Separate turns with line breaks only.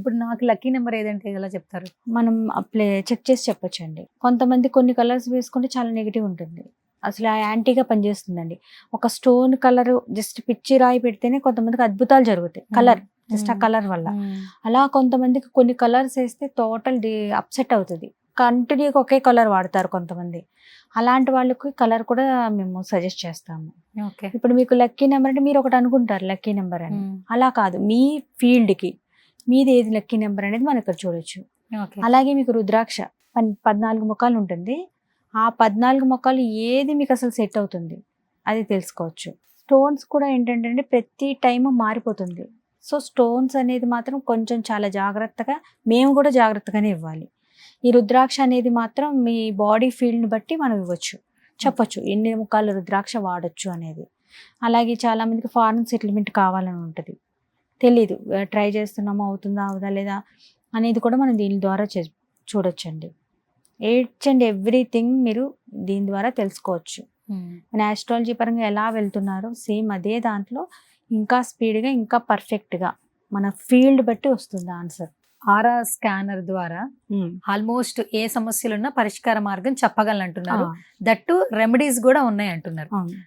ఇప్పుడు నాకు lucky number ఏదంటే ఎలా చెప్తారు?
మనం అప్లై చెక్ చేసి చెప్పొచ్చండి. కొంతమంది కొన్ని కలర్స్ వేసుకుంటే చాలా నెగిటివ్ ఉంటుంది. అసలు ఆ యాంటీగా పనిచేస్తుందండి. ఒక స్టోన్ కలర్ జస్ట్ పిచ్చి రాయి పెడితేనే కొంతమందికి అద్భుతాలు జరుగుతాయి. కలర్ జస్ట్ ఆ కలర్ వల్ల. అలా కొంతమందికి కొన్ని కలర్స్ వేస్తే టోటల్ అప్సెట్ అవుతుంది. కంటిన్యూగా ఒకే కలర్ వాడతారు కొంతమంది. అలాంటి వాళ్ళకి కలర్ కూడా మేము సజెస్ట్ చేస్తాము.
ఓకే.
ఇప్పుడు మీకు లక్కీ నెంబర్ అంటే మీరు ఒకటి అనుకుంటారు లక్కీ నెంబర్ అని. అలా కాదు, మీ ఫీల్డ్కి మీది ఏది లక్కీ నెంబర్ అనేది మనం ఇక్కడ చూడొచ్చు.
ఓకే.
అలాగే మీకు రుద్రాక్ష 14 ముఖాలు ఉంటుంది. ఆ 14 ముఖాలు ఏది మీకు అసలు సెట్ అవుతుంది అది తెలుసుకోవచ్చు. స్టోన్స్ కూడా ఏంటంటే ప్రతి టైము మారిపోతుంది. సో స్టోన్స్ అనేది మాత్రం కొంచెం చాలా జాగ్రత్తగా, మేము కూడా జాగ్రత్తగానే ఇవ్వాలి. ఈ రుద్రాక్ష అనేది మాత్రం మీ బాడీ ఫీల్డ్ని బట్టి మనం ఇవ్వచ్చు, చెప్పొచ్చు ఎన్ని ముఖాలు రుద్రాక్ష వాడచ్చు అనేది. అలాగే చాలామందికి ఫారెన్ సెటిల్మెంట్ కావాలని ఉంటుంది, తెలీదు, ట్రై చేస్తున్నామో అవుతుందా అవుదా లేదా అనేది కూడా మనం దీని ద్వారా చూడొచ్చండి. ఈచ్ అండ్ ఎవ్రీథింగ్ మీరు దీని ద్వారా తెలుసుకోవచ్చు. మన ఆస్ట్రాలజీ పరంగా ఎలా వెళ్తున్నారో సేమ్ అదే దాంట్లో ఇంకా స్పీడ్గా ఇంకా పర్ఫెక్ట్గా మన ఫీల్డ్ బట్టి వస్తుంది ఆన్సర్.
ఆరా స్కానర్ ద్వారా ఆల్మోస్ట్ ఏ సమస్యలున్నా పరిష్కార మార్గం చెప్పగలంటున్నారు. దట్టు రెమెడీస్ కూడా ఉన్నాయి అంటున్నారు.